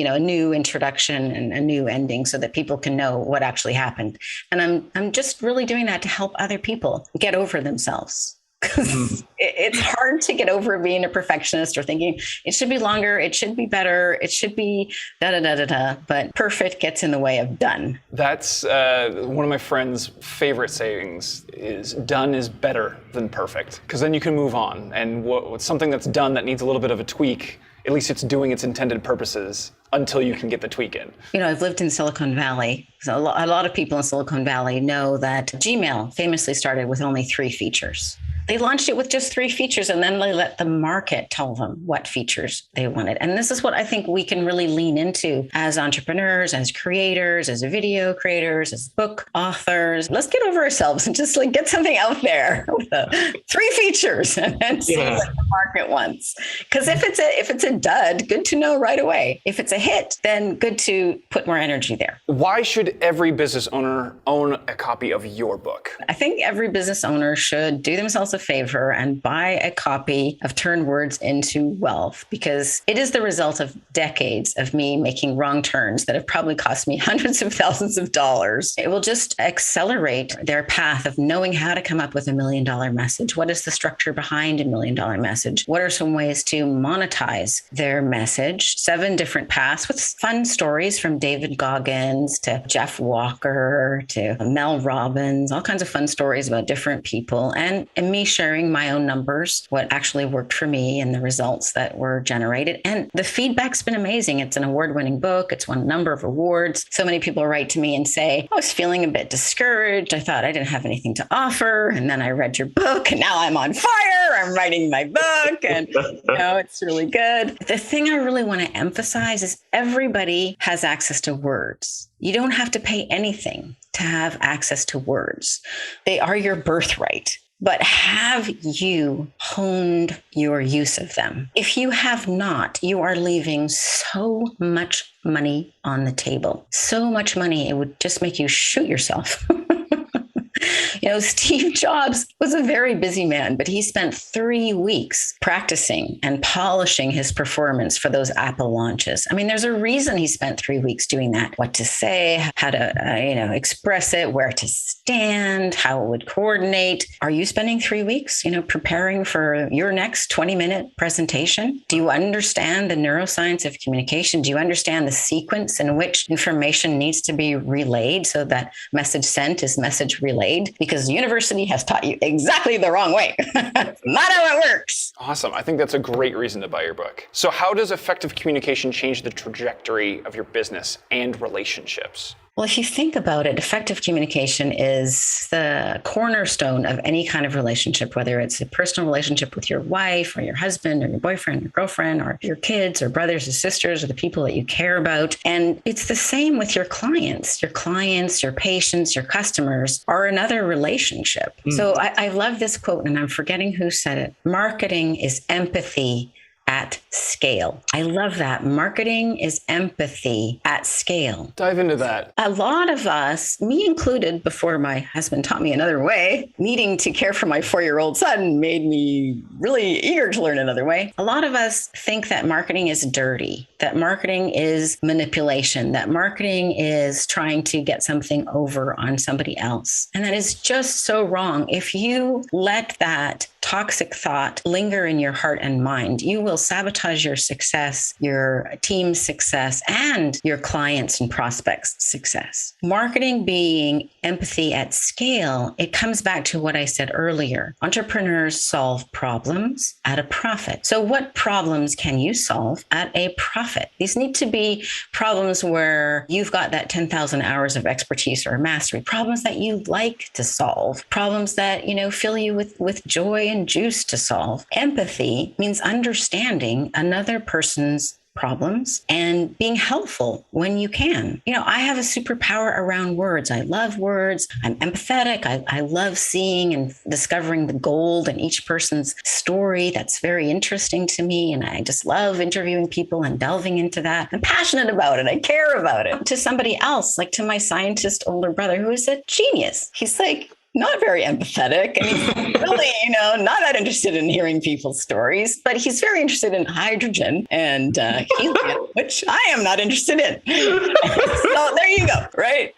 a new introduction and a new ending so that people can know what actually happened. And I'm just really doing that to help other people get over themselves. Because it's hard to get over being a perfectionist or thinking it should be longer, it should be better, it should be da da da da da. But perfect gets in the way of done. That's one of my friend's favorite sayings is done is better than perfect. Because then you can move on. And what's something that's done that needs a little bit of a tweak, at least it's doing its intended purposes until you can get the tweak in. I've lived in Silicon Valley. So a lot of people in Silicon Valley know that Gmail famously started with only 3 features. They launched it with just 3 features, and then they let the market tell them what features they wanted. And this is what I think we can really lean into as entrepreneurs, as creators, as video creators, as book authors. Let's get over ourselves and just get something out there with 3 features and see what the market wants. Because if it's a dud, good to know right away. If it's a hit, then good to put more energy there. Why should every business owner own a copy of your book? I think every business owner should do themselves a favor and buy a copy of Turn Words into Wealth, because it is the result of decades of me making wrong turns that have probably cost me hundreds of thousands of dollars. It will just accelerate their path of knowing how to come up with $1 million message. What is the structure behind $1 million message? What are some ways to monetize their message? 7 different paths with fun stories from David Goggins to Jeff Walker to Mel Robbins, all kinds of fun stories about different people, and me sharing my own numbers, what actually worked for me and the results that were generated. And the feedback's been amazing. It's an award-winning book. It's won a number of awards. So many people write to me and say, I was feeling a bit discouraged. I thought I didn't have anything to offer. And then I read your book and now I'm on fire. I'm writing my book and it's really good. The thing I really want to emphasize is everybody has access to words. You don't have to pay anything to have access to words. They are your birthright. But have you honed your use of them? If you have not, you are leaving so much money on the table. So much money, it would just make you shoot yourself. Steve Jobs was a very busy man, but he spent 3 weeks practicing and polishing his performance for those Apple launches. I mean, there's a reason he spent 3 weeks doing that. What to say, how to, express it, where to stand, how it would coordinate. Are you spending 3 weeks, preparing for your next 20-minute presentation? Do you understand the neuroscience of communication? Do you understand the sequence in which information needs to be relayed so that message sent is message relayed? Because the university has taught you exactly the wrong way. Not how it works. Awesome. I think that's a great reason to buy your book. So how does effective communication change the trajectory of your business and relationships? Well, if you think about it, effective communication is the cornerstone of any kind of relationship, whether it's a personal relationship with your wife or your husband or your boyfriend or girlfriend or your kids or brothers or sisters or the people that you care about. And it's the same with your clients. Your clients, your patients, your customers are another relationship. So I love this quote, and I'm forgetting who said it. Marketing is empathy at scale. I love that. Marketing is empathy at scale. Dive into that. A lot of us, me included, before my husband taught me another way, needing to care for my 4-year-old son made me really eager to learn another way. A lot of us think that marketing is dirty, that marketing is manipulation, that marketing is trying to get something over on somebody else. And that is just so wrong. If you let that toxic thought linger in your heart and mind, you will sabotage your success, your team's success, and your clients' and prospects' success. Marketing being empathy at scale, it comes back to what I said earlier. Entrepreneurs solve problems at a profit. So what problems can you solve at a profit? These need to be problems where you've got that 10,000 hours of expertise or mastery, problems that you like to solve, problems that, fill you with joy and juice to solve. Empathy means understanding another person's problems and being helpful when you can. I have a superpower around words. I love words. I'm empathetic. I love seeing and discovering the gold in each person's story. That's very interesting to me. And I just love interviewing people and delving into that. I'm passionate about it. I care about it. To somebody else, like to my scientist older brother, who is a genius. He's like, not very empathetic. And he's really, not that interested in hearing people's stories, but he's very interested in hydrogen and helium, which I am not interested in. So there you go, right?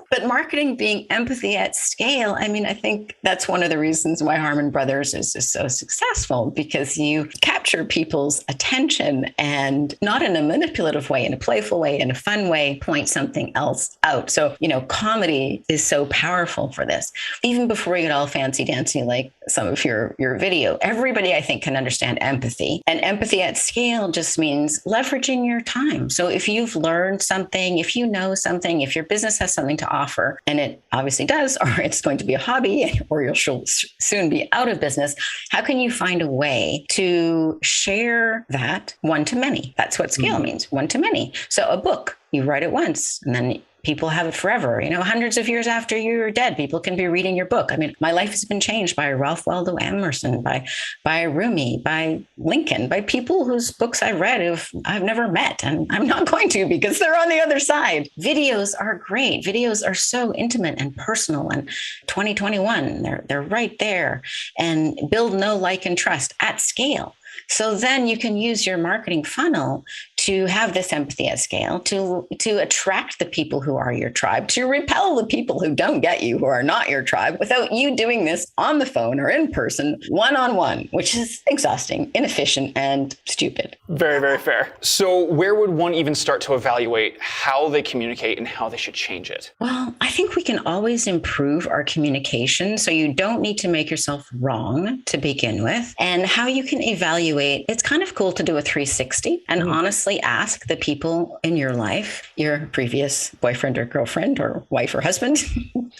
But marketing being empathy at scale, I mean, I think that's one of the reasons why Harmon Brothers is so successful, because you capture people's attention and not in a manipulative way, in a playful way, in a fun way, point something else out. So, comedy is so powerful for this. Even before you get all fancy dancy, like some of your video, everybody I think can understand empathy. And empathy at scale just means leveraging your time. So if you've learned something, if you know something, if your business has something to offer, and it obviously does, or it's going to be a hobby, or you'll soon be out of business, how can you find a way to share that one to many? That's what scale means, one to many. So a book, you write it once, and then people have it forever. Hundreds of years after you're dead, people can be reading your book. I mean, my life has been changed by Ralph Waldo Emerson, by Rumi, by Lincoln, by people whose books I've read I've never met, and I'm not going to because they're on the other side. Videos are great. Videos are so intimate and personal, and 2021, they're right there, and build, know, like, and trust at scale. So then you can use your marketing funnel to have this empathy at scale, to attract the people who are your tribe, to repel the people who don't get you, who are not your tribe, without you doing this on the phone or in person, one-on-one, which is exhausting, inefficient, and stupid. Very, very fair. So where would one even start to evaluate how they communicate and how they should change it? Well, I think we can always improve our communication, so you don't need to make yourself wrong to begin with. And how you can evaluate, it's kind of cool to do a 360 and honestly ask the people in your life, your previous boyfriend or girlfriend or wife or husband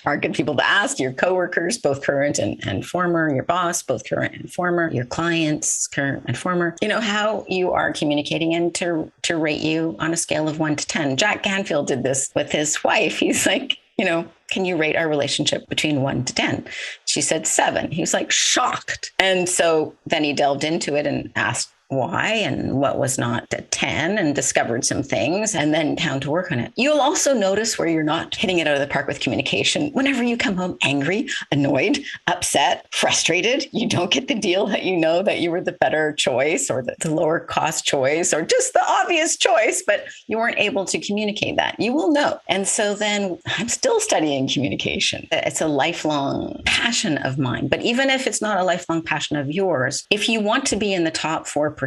are good people to ask, your coworkers, both current and former, your boss, both current and former, your clients, current and former, how you are communicating, and to rate you on a scale of 1 to 10. Jack Canfield did this with his wife. He's like, can you rate our relationship between 1 to 10? She said 7. He was like shocked. And so then he delved into it and asked why and what was not a 10, and discovered some things, and then how to work on it. You'll also notice where you're not hitting it out of the park with communication. Whenever you come home angry, annoyed, upset, frustrated, you don't get the deal that you know that you were the better choice or the lower cost choice or just the obvious choice, but you weren't able to communicate that. You will know. And so then I'm still studying communication. It's a lifelong passion of mine. But even if it's not a lifelong passion of yours, if you want to be in the top 4%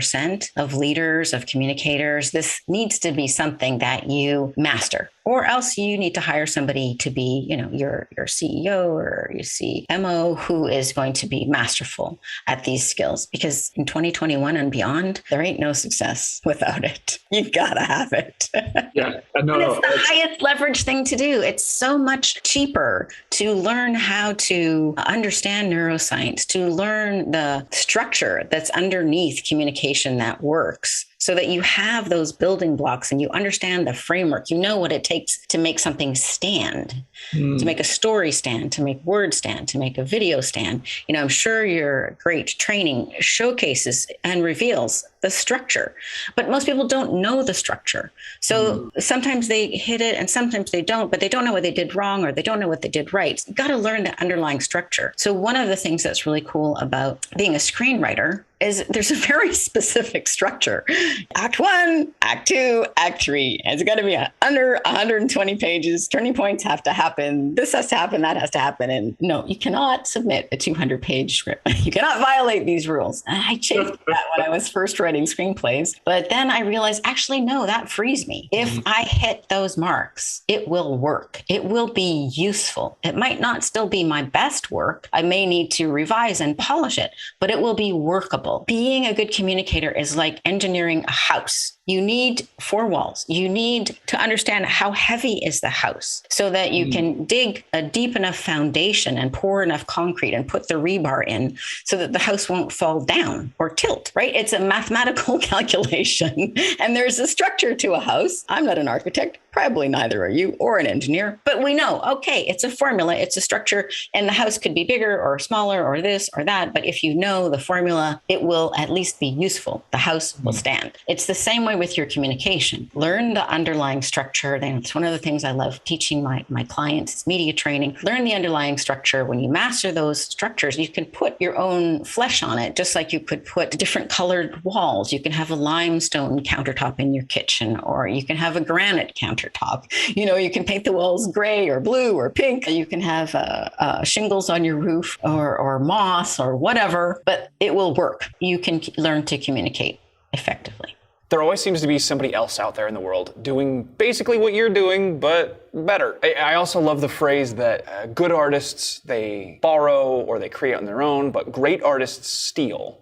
of leaders, of communicators, this needs to be something that you master. Or else you need to hire somebody to be, your CEO or your CMO who is going to be masterful at these skills. Because in 2021 and beyond, there ain't no success without it. You gotta have it. Yeah, and it's the highest leverage thing to do. It's so much cheaper to learn how to understand neuroscience, to learn the structure that's underneath communication that works, so that you have those building blocks and you understand the framework. You know what it takes to make something stand, to make a story stand, to make words stand, to make a video stand. I'm sure your great training showcases and reveals the structure, but most people don't know the structure. So sometimes they hit it and sometimes they don't, but they don't know what they did wrong or they don't know what they did right. You got to learn the underlying structure. So one of the things that's really cool about being a screenwriter is there's a very specific structure. Act 1, Act 2, Act 3. It's got to be under 120 pages. Turning points have to happen. This has to happen. That has to happen. And no, you cannot submit a 200-page script. You cannot violate these rules. And I chafed that when I was first writing screenplays. But then I realized, actually, no, that frees me. If I hit those marks, it will work. It will be useful. It might not still be my best work. I may need to revise and polish it, but it will be workable. Being a good communicator is like engineering a house. You need 4 walls. You need to understand how heavy is the house so that you can dig a deep enough foundation and pour enough concrete and put the rebar in so that the house won't fall down or tilt, right? It's a mathematical calculation and there's a structure to a house. I'm not an architect. Probably neither are you or an engineer, but we know, okay, it's a formula, it's a structure, and the house could be bigger or smaller or this or that. But if you know the formula, it will at least be useful. The house will stand. It's the same way way with your communication. Learn the underlying structure. And it's one of the things I love teaching my clients is media training. Learn the underlying structure. When you master those structures, you can put your own flesh on it, just like you could put different colored walls. You can have a limestone countertop in your kitchen, or you can have a granite countertop. You can paint the walls gray or blue or pink. You can have shingles on your roof or moss or whatever, but it will work. You can learn to communicate effectively. There always seems to be somebody else out there in the world doing basically what you're doing, but better. I also love the phrase that good artists, they borrow or they create on their own, but great artists steal.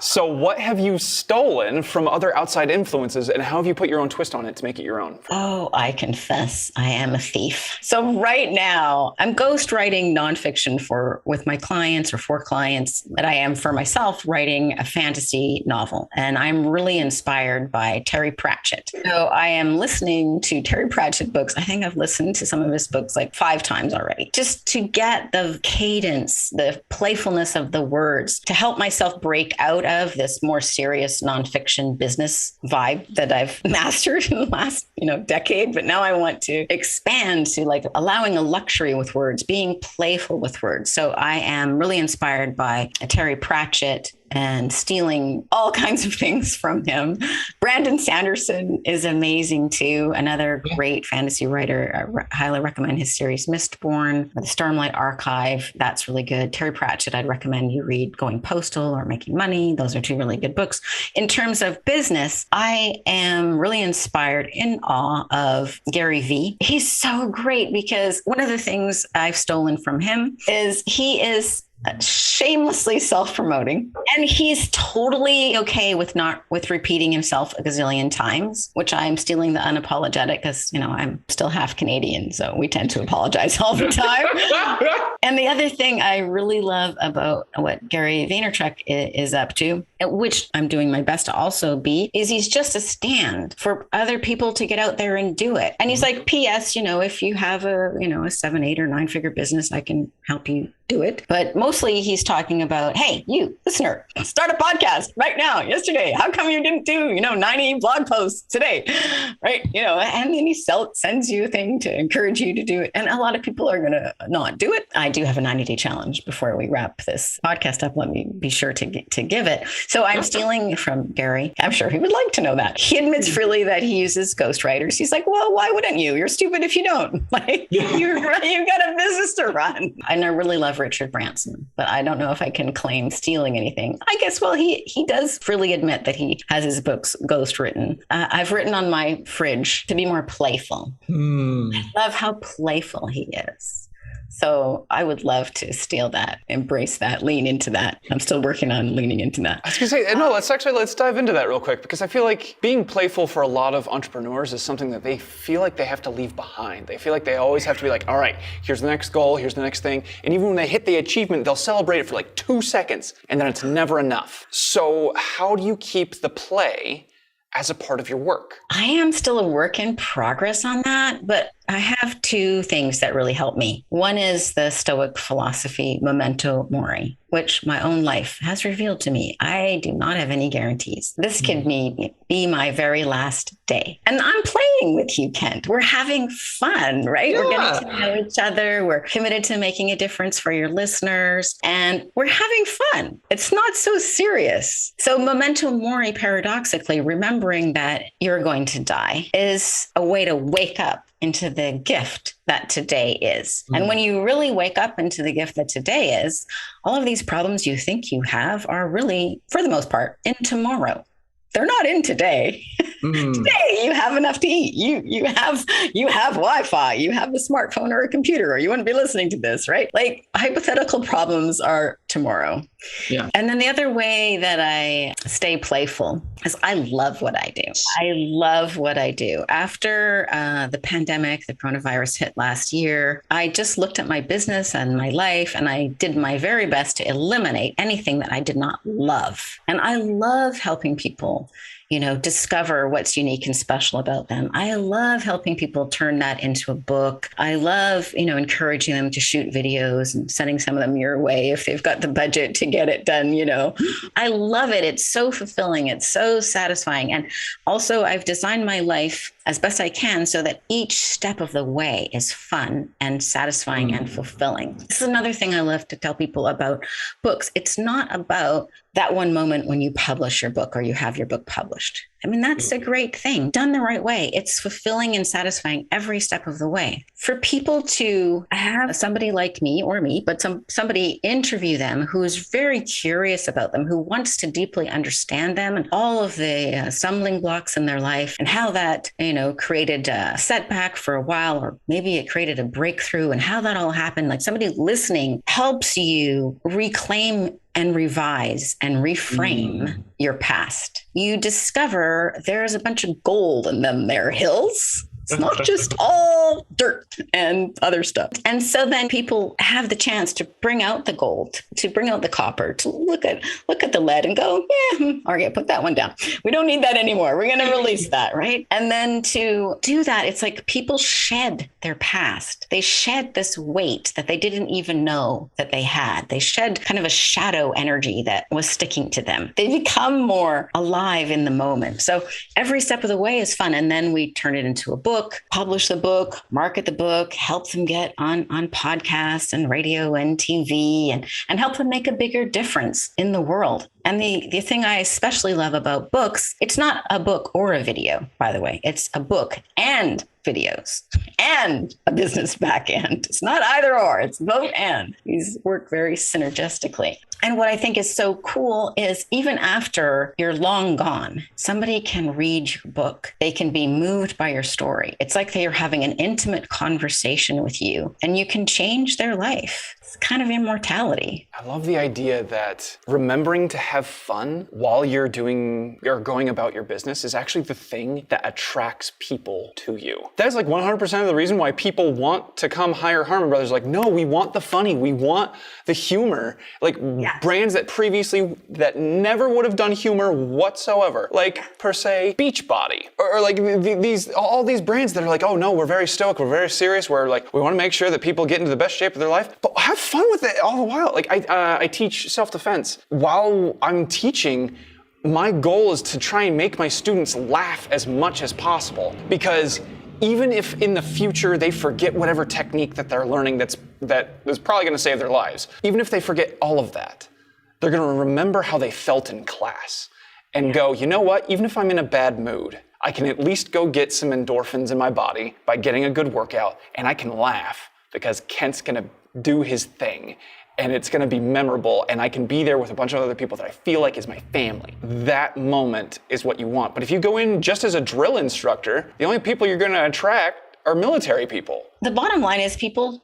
So what have you stolen from other outside influences, and how have you put your own twist on it to make it your own? Oh, I confess, I am a thief. So right now, I'm ghostwriting nonfiction with my clients or for clients, that I am for myself writing a fantasy novel. And I'm really inspired by Terry Pratchett. So I am listening to Terry Pratchett books. I think I've listened to some of his books like 5 times already, just to get the cadence, the playfulness of the words, to help myself break out of this more serious nonfiction business vibe that I've mastered in the last, decade. But now I want to expand to like allowing a luxury with words, being playful with words. So I am really inspired by Terry Pratchett and stealing all kinds of things from him. Brandon Sanderson is amazing too. Another great fantasy writer. I highly recommend his series Mistborn, the Stormlight Archive. That's really good. Terry Pratchett, I'd recommend you read Going Postal or Making Money. Those are 2 really good books. In terms of business, I am really inspired, in awe of Gary Vee. He's so great because one of the things I've stolen from him is he is shamelessly self-promoting, and he's totally okay with repeating himself a gazillion times, which I'm stealing the unapologetic, because I'm still half Canadian, so we tend to apologize all the time. And the other thing I really love about what Gary Vaynerchuk is up to, which I'm doing my best to also be, is he's just a stand for other people to get out there and do it. And he's like, P.S., if you have a 7, 8 or 9 figure business, I can help you do it. But mostly he's talking about, hey, you listener, start a podcast right now, yesterday. How come you didn't do, 90 blog posts today? Right. And then he sends you a thing to encourage you to do it. And a lot of people are going to not do it. I do have a 90-day challenge before we wrap this podcast up. Let me be sure to give it. So I'm stealing from Gary. I'm sure he would like to know that. He admits freely that he uses ghostwriters. He's like, well, why wouldn't you? You're stupid if you don't. Like, you've got a business to run. And I really love Richard Branson, but I don't know if I can claim stealing anything. I guess, well, he does freely admit that he has his books ghost written. I've written on my fridge to be more playful. I love how playful he is. So I would love to steal that, embrace that, lean into that. I'm still working on leaning into that. I was going to say, no, let's dive into that real quick, because I feel like being playful for a lot of entrepreneurs is something that they feel like they have to leave behind. They feel like they always have to be like, all right, here's the next goal, here's the next thing. And even when they hit the achievement, they'll celebrate it for like 2 seconds, and then it's never enough. So how do you keep the play as a part of your work? I am still a work in progress on that, but I have 2 things that really help me. One is the Stoic philosophy, memento mori, which my own life has revealed to me. I do not have any guarantees. This could be my very last day. And I'm playing with you, Kent. We're having fun, right? Yeah. We're getting to know each other. We're committed to making a difference for your listeners, and we're having fun. It's not so serious. So memento mori, paradoxically, remembering that you're going to die, is a way to wake up into the gift that today is. And when you really wake up into the gift that today is, all of these problems you think you have are really, for the most part, in tomorrow. They're not in today. Today, you have enough to eat. You have Wi-Fi. You have a smartphone or a computer, or you wouldn't be listening to this, right? Like, hypothetical problems are tomorrow. Yeah. And then the other way that I stay playful is I love what I do. I love what I do. After the pandemic, the coronavirus hit last year, I just looked at my business and my life, and I did my very best to eliminate anything that I did not love. And I love helping people discover what's unique and special about them. I love helping people turn that into a book. I love, encouraging them to shoot videos and sending some of them your way if they've got the budget to get it done. I love it. It's so fulfilling. It's so satisfying. And also I've designed my life as best I can so that each step of the way is fun and satisfying and fulfilling. This is another thing I love to tell people about books. It's not about that one moment when you publish your book or you have your book published. I mean, that's a great thing done the right way. It's fulfilling and satisfying every step of the way. For people to have somebody like me or me, but somebody interview them who's very curious about them, who wants to deeply understand them and all of the stumbling blocks in their life and how that, created a setback for a while, or maybe it created a breakthrough and how that all happened. Like somebody listening helps you reclaim and revise and reframe your past. You discover there's a bunch of gold in them there hills. It's not just all dirt and other stuff. And so then people have the chance to bring out the gold, to bring out the copper, to look at the lead and go, okay, put that one down. We don't need that anymore. We're going to release that, right? And then to do that, it's like people shed their past. They shed this weight that they didn't even know that they had. They shed kind of a shadow energy that was sticking to them. They become more alive in the moment. So every step of the way is fun. And then we turn it into a book, publish the book, market the book, help them get on podcasts and radio and TV and help them make a bigger difference in the world. And the thing I especially love about books, it's not a book or a video, by the way. It's a book and videos and a business back end. It's not either or, it's both and. These work very synergistically. And what I think is so cool is even after you're long gone, somebody can read your book. They can be moved by your story. It's like they are having an intimate conversation with you and you can change their life. It's kind of immortality. I love the idea that remembering to have fun while you're going about your business is actually the thing that attracts people to you. That is like 100% of the reason why people want to come hire Harmon Brothers. Like, no, we want the funny. We want the humor. Like brands that never would have done humor whatsoever. Like per se Beachbody or like all these brands that are like, oh no, we're very stoic. We're very serious. We're like, we want to make sure that people get into the best shape of their life, but have fun with it all the while. Like I teach self-defense. While I'm teaching, my goal is to try and make my students laugh as much as possible, because even if in the future they forget whatever technique that they're learning that is probably going to save their lives, even if they forget all of that, they're going to remember how they felt in class and go, you know what, even if I'm in a bad mood, I can at least go get some endorphins in my body by getting a good workout, and I can laugh because Kent's going to do his thing. And it's going to be memorable, and I can be there with a bunch of other people that I feel like is my family. That moment is what you want. But if you go in just as a drill instructor, the only people you're going to attract are military people. The bottom line is people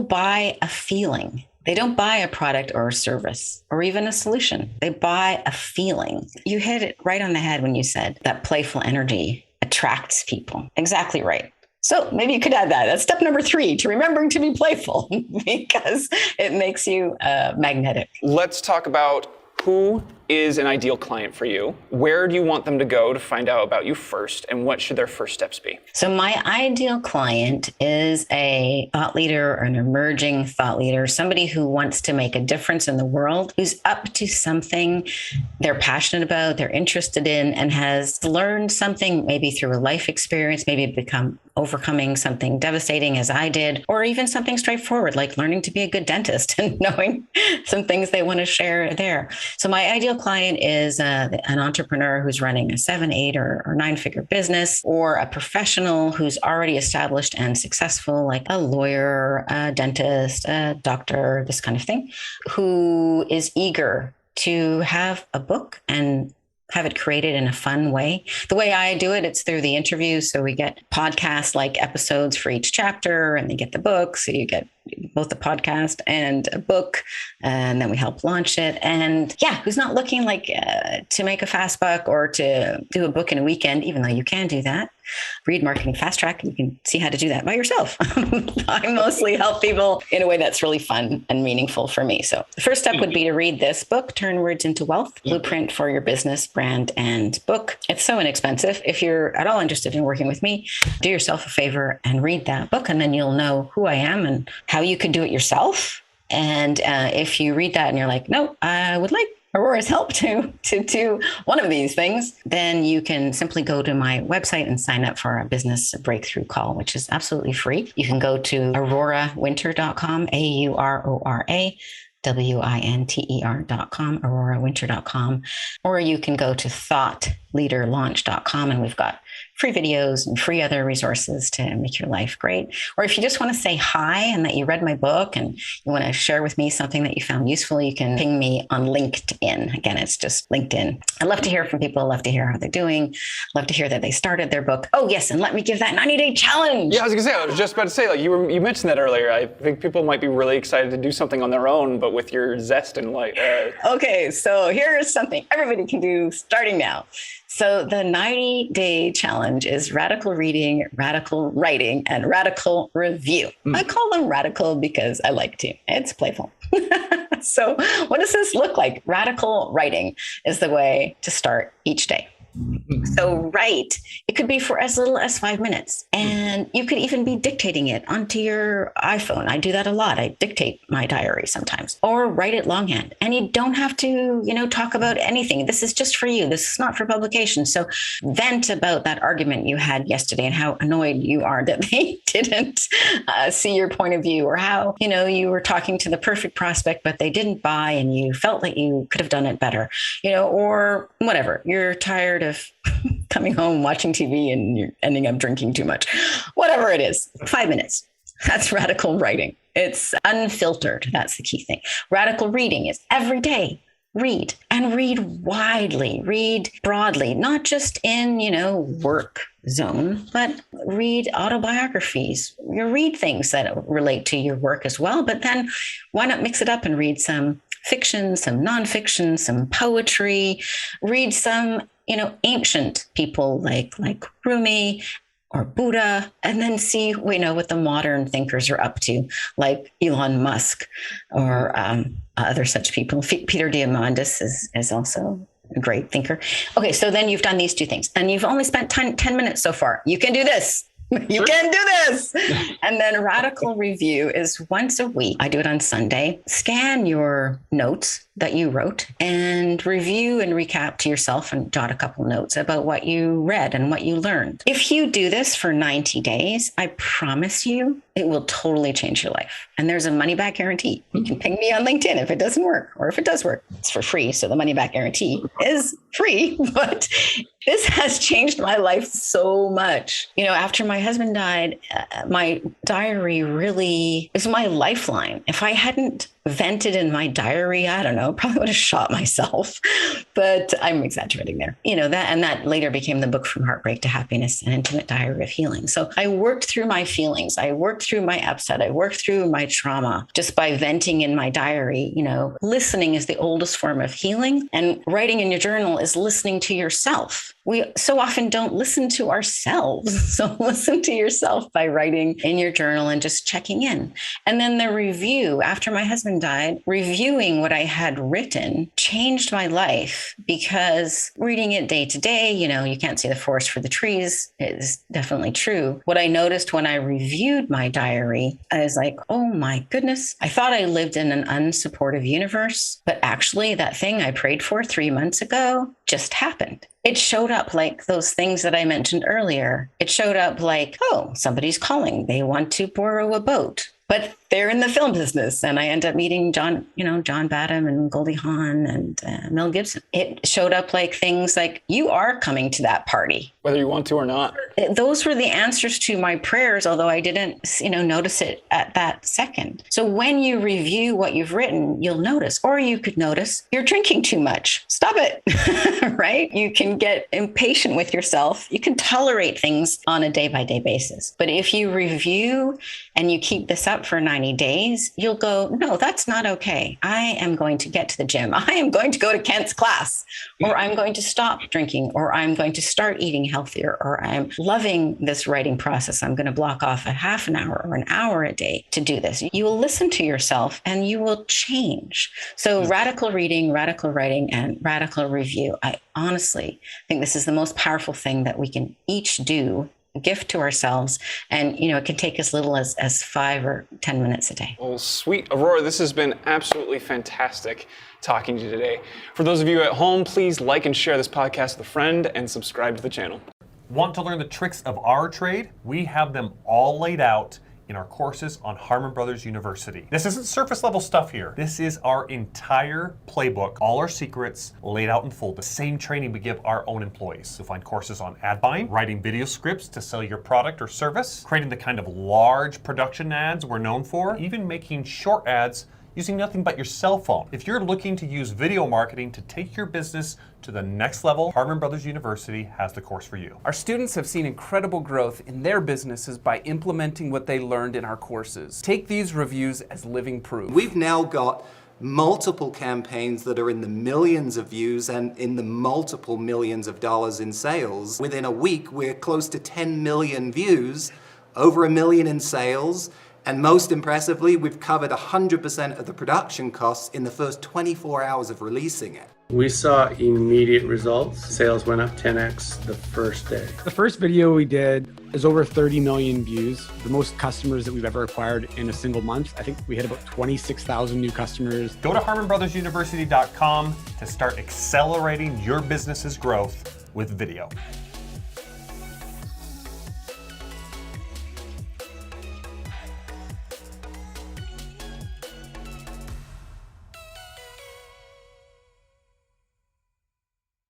buy a feeling. They don't buy a product or a service or even a solution. They buy a feeling. You hit it right on the head when you said that playful energy attracts people. Exactly right. So maybe you could add that. That's step number 3, to remembering to be playful, because it makes you magnetic. Let's talk about who is an ideal client for you. Where do you want them to go to find out about you first, and what should their first steps be? So my ideal client is a thought leader or an emerging thought leader, somebody who wants to make a difference in the world, who's up to something they're passionate about, they're interested in, and has learned something maybe through a life experience, maybe overcoming something devastating as I did, or even something straightforward like learning to be a good dentist and knowing some things they want to share there. So my ideal client is an entrepreneur who's running a 7, 8, or 9-figure business, or a professional who's already established and successful, like a lawyer, a dentist, a doctor, this kind of thing, who is eager to have a book and have it created in a fun way. The way I do it, it's through the interviews. So we get podcast-like episodes for each chapter, and they get the book. So you get both a podcast and a book, and then we help launch it. And yeah, who's not looking like to make a fast buck or to do a book in a weekend, even though you can do that. Read Marketing Fast Track. You can see how to do that by yourself. I mostly help people in a way that's really fun and meaningful for me. So the first step would be to read this book, Turn Words into Wealth, Blueprint for Your Business, Brand, and Book. It's so inexpensive. If you're at all interested in working with me, do yourself a favor and read that book, and then you'll know who I am and how you could do it yourself. And if you read that and you're like, no, I would like Aurora's help to do one of these things, then you can simply go to my website and sign up for a business breakthrough call, which is absolutely free. You can go to aurorawinter.com, AuroraWinter.com, aurorawinter.com, or you can go to thoughtleaderlaunch.com, and we've got free videos and free other resources to make your life great. Or if you just want to say hi and that you read my book and you want to share with me something that you found useful, you can ping me on LinkedIn. Again, it's just LinkedIn. I love to hear from people. I love to hear how they're doing. Love to hear that they started their book. Oh, yes. And let me give that 90-day challenge. Yeah, I was just about to say, like you mentioned that earlier. I think people might be really excited to do something on their own, but with your zest and light. Okay, so here's something everybody can do starting now. So the 90-day challenge is radical reading, radical writing, and radical review. I call them radical because I like to. It's playful. So what does this look like? Radical writing is the way to start each day. So write. It could be for as little as 5 minutes. And you could even be dictating it onto your iPhone. I do that a lot. I dictate my diary sometimes, or write it longhand. And you don't have to, talk about anything. This is just for you. This is not for publication. So vent about that argument you had yesterday and how annoyed you are that they didn't see your point of view, or how, you were talking to the perfect prospect, but they didn't buy and you felt that you could have done it better, or whatever. You're tired of coming home, watching TV, and you're ending up drinking too much. Whatever it is, 5 minutes. That's radical writing. It's unfiltered. That's the key thing. Radical reading is every day. Read, and read widely, read broadly, not just in, work zone, but read autobiographies. You read things that relate to your work as well, but then why not mix it up and read some fiction, some nonfiction, some poetry, read some, ancient people like Rumi or Buddha, and then see, what the modern thinkers are up to, like Elon Musk or other such people. Peter Diamandis is also a great thinker. Okay, so then you've done these two things, and you've only spent 10 minutes so far. You can do this. You can do this. And then radical review is once a week. I do it on Sunday. Scan your notes that you wrote and review and recap to yourself and jot a couple notes about what you read and what you learned. If you do this for 90 days, I promise you it will totally change your life. And there's a money back guarantee. You can ping me on LinkedIn if it doesn't work, or if it does work, it's for free. So the money back guarantee is free, but this has changed my life so much. After my husband died, my diary really is my lifeline. If I hadn't vented in my diary, I don't know, probably would have shot myself, but I'm exaggerating there. That later became the book From Heartbreak to Happiness, an intimate diary of healing. So I worked through my feelings. I worked through my upset. I worked through my trauma just by venting in my diary. Listening is the oldest form of healing, and writing in your journal is listening to yourself. We so often don't listen to ourselves. So listen to yourself by writing in your journal and just checking in. And then the review, after my husband died, reviewing what I had written changed my life, because reading it day to day, you can't see the forest for the trees, is definitely true. What I noticed when I reviewed my diary, I was like, oh my goodness, I thought I lived in an unsupportive universe, but actually that thing I prayed for 3 months ago just happened. It showed up like those things that I mentioned earlier. It showed up like, oh, somebody's calling. They want to borrow a boat, but they're in the film business. And I end up meeting John Badham and Goldie Hawn and Mel Gibson. It showed up like things like, you are coming to that party, whether you want to or not. Those were the answers to my prayers, although I didn't, notice it at that second. So when you review what you've written, you'll notice, or you could notice you're drinking too much. Stop it, right? You can get impatient with yourself. You can tolerate things on a day-by-day basis. But if you review and you keep this up up for 90 days, you'll go, no, that's not okay. I am going to get to the gym. I am going to go to Kent's class, or I'm going to stop drinking, or I'm going to start eating healthier, or I'm loving this writing process. I'm going to block off a half an hour or an hour a day to do this. You will listen to yourself and you will change. So radical reading, radical writing, and radical review. I honestly think this is the most powerful thing that we can each do, gift to ourselves. And, it can take as little as 5 or 10 minutes a day. Well, sweet. Aurora, this has been absolutely fantastic talking to you today. For those of you at home, please like and share this podcast with a friend and subscribe to the channel. Want to learn the tricks of our trade? We have them all laid out in our courses on Harmon Brothers University. This isn't surface level stuff here. This is our entire playbook, all our secrets laid out in full. The same training we give our own employees. You'll find courses on ad buying, writing video scripts to sell your product or service, creating the kind of large production ads we're known for, even making short ads using nothing but your cell phone. If you're looking to use video marketing to take your business to the next level, Harmon Brothers University has the course for you. Our students have seen incredible growth in their businesses by implementing what they learned in our courses. Take these reviews as living proof. We've now got multiple campaigns that are in the millions of views and in the multiple millions of dollars in sales. Within a week, we're close to 10 million views, over $1 million in sales, and most impressively, we've covered 100% of the production costs in the first 24 hours of releasing it. We saw immediate results. Sales went up 10x the first day. The first video we did is over 30 million views, the most customers that we've ever acquired in a single month. I think we hit about 26,000 new customers. Go to harmonbrothersuniversity.com to start accelerating your business's growth with video.